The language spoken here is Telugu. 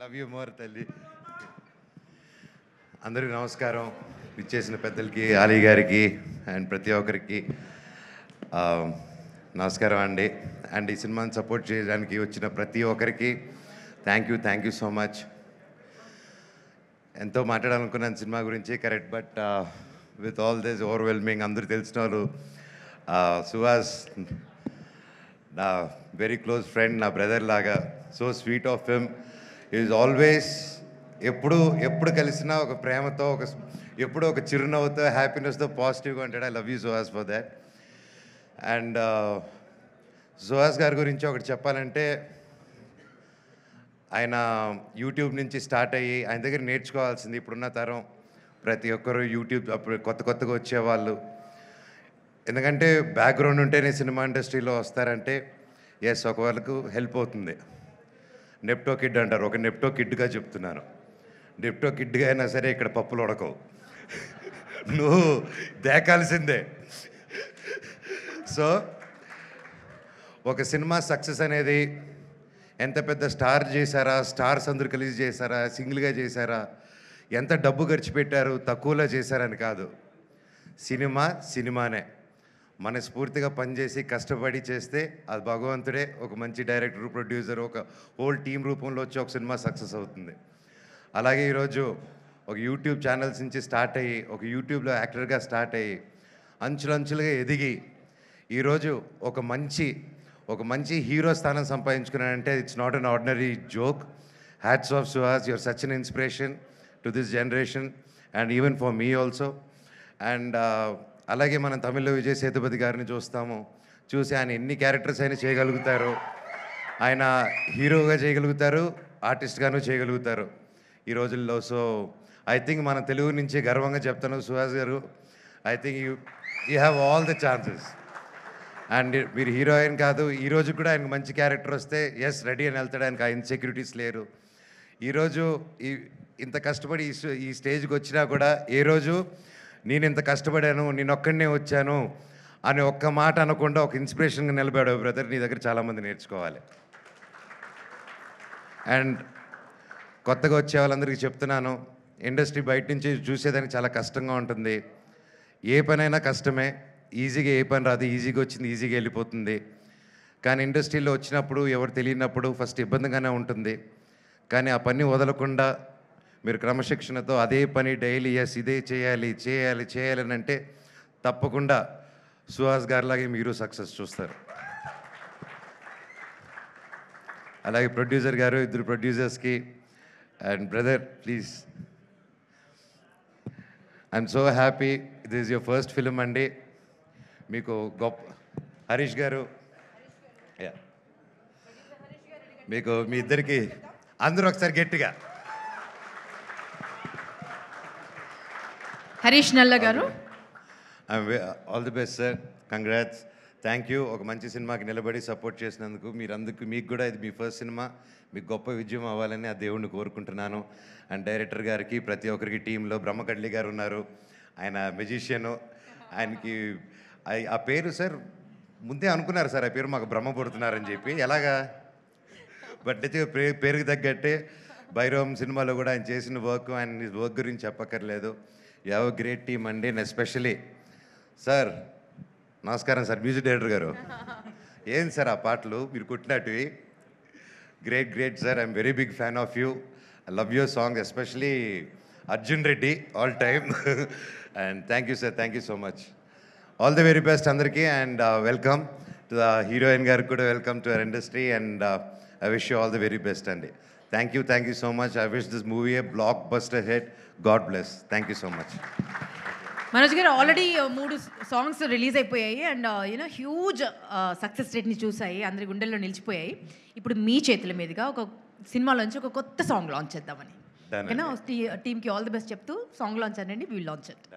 లవ్ యూ మోర్ తల్లి. అందరికీ నమస్కారం. ఇచ్చేసిన పెద్దలకి, ఆలీ గారికి అండ్ ప్రతి ఒక్కరికి నమస్కారం అండి. అండ్ ఈ సినిమాని సపోర్ట్ చేయడానికి వచ్చిన ప్రతి ఒక్కరికి థ్యాంక్ యూ సో మచ్. ఎంతో మాట్లాడాలనుకున్నాను సినిమా గురించి, correct. But with all this overwhelming, అందరూ తెలిసిన వాళ్ళు, సుహాస్ నా వెరీ క్లోజ్ ఫ్రెండ్, నా బ్రదర్ లాగా, so sweet of him. Is always ఎప్పుడు కలిసినా ఒక ప్రేమతో, ఎప్పుడు ఒక చిరునవ్వుతో, హ్యాపీనెస్తో, పాజిటివ్గా ఉంటాడు. I love you Suhas for that. And Suhas గారి గురించి ఒకటి చెప్పాలంటే, ఆయన యూట్యూబ్ నుంచి స్టార్ట్ అయ్యి ఆయన దగ్గర నేర్చుకోవాల్సింది ఇప్పుడున్న తరం ప్రతి ఒక్కరు యూట్యూబ్ అప్పుడు కొత్తగా వచ్చేవాళ్ళు. ఎందుకంటే బ్యాక్గ్రౌండ్ ఉంటేనే సినిమా ఇండస్ట్రీలో వస్తారంటే ఎస్, ఒక వాళ్ళకు హెల్ప్ అవుతుంది. నెప్టో కిడ్ అంటారు, ఒక నెప్టో కిడ్గా చెప్తున్నాను. నెప్టో కిడ్గా అయినా సరే ఇక్కడ పప్పులు ఉడకవు, నువ్వు దేకాల్సిందే. సో ఒక సినిమా సక్సెస్ అనేది ఎంత పెద్ద స్టార్ చేశారా, స్టార్స్ అందరూ కలిసి చేశారా, సింగిల్గా చేశారా, ఎంత డబ్బు ఖర్చు పెట్టారు, తక్కువలో చేశారని కాదు. సినిమానే మనస్ఫూర్తిగా పనిచేసి కష్టపడి చేస్తే అది భగవంతుడే ఒక మంచి డైరెక్టర్, ప్రొడ్యూసర్, ఒక హోల్ టీం రూపంలో వచ్చి ఒక సినిమా సక్సెస్ అవుతుంది. అలాగే ఈరోజు ఒక యూట్యూబ్ ఛానల్స్ నుంచి స్టార్ట్ అయ్యి, ఒక యూట్యూబ్లో యాక్టర్గా స్టార్ట్ అయ్యి, అంచులంచులుగా ఎదిగి ఈరోజు ఒక మంచి హీరో స్థానం సంపాదించుకున్నానంటే it's not an ordinary joke. Hats off Suhas, your such an inspiration to this generation and even for me also. And అలాగే మనం తమిళ్లో విజయ్ సేతుపతి గారిని చూసి ఆయన ఎన్ని క్యారెక్టర్స్ అయినా చేయగలుగుతారు. ఆయన హీరోగా చేయగలుగుతారు, ఆర్టిస్ట్గాను చేయగలుగుతారు ఈ రోజుల్లో. సో ఐ థింక్ మన తెలుగు నుంచి గర్వంగా చెప్తాను, సుహాస్ గారు, I think you have all the chances. And మీరు హీరోయిన్ కాదు, ఈరోజు కూడా ఆయనకు మంచి క్యారెక్టర్ వస్తే ఎస్ రెడీ అని వెళ్తాడు. ఆయనకు ఆ ఇన్సెక్యూరిటీస్ లేరు. ఈరోజు ఇంత కష్టపడి ఈ స్టేజ్కి వచ్చినా కూడా ఏ రోజు నేను ఇంత కష్టపడాను, నేను ఒక్కడనే వచ్చాను అని ఒక్క మాట అనకుండా ఒక ఇన్స్పిరేషన్గా నిలబడావు బ్రదర్. నీ దగ్గర చాలామంది నేర్చుకోవాలి. అండ్ కొత్తగా వచ్చే వాళ్ళందరికీ చెప్తున్నాను, ఇండస్ట్రీ బయట నుంచి చూసేదానికి చాలా కష్టంగా ఉంటుంది. ఏ పనైనా కష్టమే, ఈజీగా ఏ పని రాదు, ఈజీగా వచ్చింది ఈజీగా వెళ్ళిపోతుంది. కానీ ఇండస్ట్రీలో వచ్చినప్పుడు ఎవరు తెలియనప్పుడు ఫస్ట్ ఇబ్బందిగానే ఉంటుంది. కానీ ఆ పని వదలకుండా మీరు క్రమశిక్షణతో అదే పని డైలీ ఎస్ ఇదే చేయాలి అని అంటే తప్పకుండా సుహాస్ గారిలాగే మీరు సక్సెస్ చూస్తారు. అలాగే ప్రొడ్యూసర్ గారు, ఇద్దరు ప్రొడ్యూసర్స్కి and brother please, I'm so happy. This is your first film అండి. మీకు గొప్ప హరీష్ గారు, మీకు మీ ఇద్దరికి అందరూ ఒకసారి గట్టిగా హరీష్ నల్ల గారు, all the best sir, congrats, thank you. ఒక మంచి సినిమాకి నిలబడి సపోర్ట్ చేసినందుకు మీకు కూడా ఇది మీ ఫస్ట్ సినిమా, మీకు గొప్ప విజయం అవ్వాలని ఆ దేవుణ్ణి కోరుకుంటున్నాను. అండ్ డైరెక్టర్ గారికి, ప్రతి ఒక్కరికి టీంలో బ్రహ్మకడ్లి గారు ఉన్నారు, ఆయన మెజిషియను. ఆయనకి ఆ పేరు సార్ ముందే అనుకున్నారు సార్, ఆ పేరు మాకు బ్రహ్మ పుడుతున్నారని చెప్పి, ఎలాగా బట్ అయితే పేరుకి తగ్గట్టే భైరవం సినిమాలో కూడా ఆయన చేసిన ఆయన వర్క్ గురించి చెప్పక్కర్లేదు. You have a great team అండి. అండ్ ఎస్పెషలీ సార్, నమస్కారం సార్, మ్యూజిక్ డైరెక్టర్ గారు, ఏం సార్ ఆ పాటలు మీరు కుట్టినట్టువి, great sir. I'm very big fan of you. I love your song, especially Arjun Reddy all time. And thank you sir, thank you so much. All the very best అందరికీ. And welcome to the heroine గారికి కూడా, welcome to our industry. And I wish you all the very best అండి. Thank you so much. I wish this movie A block buster hit. God bless. Thank you so much. Manoj గారు, ఆల్రెడీ 3 సాంగ్స్ రిలీజ్ అయిపోయాయి అండ్ హ్యూజ్ సక్సెస్ రేట్ని చూసాయి, అందరి గుండెల్లో నిలిచిపోయాయి. ఇప్పుడు మీ చేతుల మీదుగా ఒక సినిమాలోంచి ఒక కొత్త సాంగ్ లాంచ్ చేద్దామని, టీమ్కి ఆల్ ది బెస్ట్ చెప్తూ సాంగ్ లాంచ్ అనండి, వీల్ లాంచ్ ఇట్.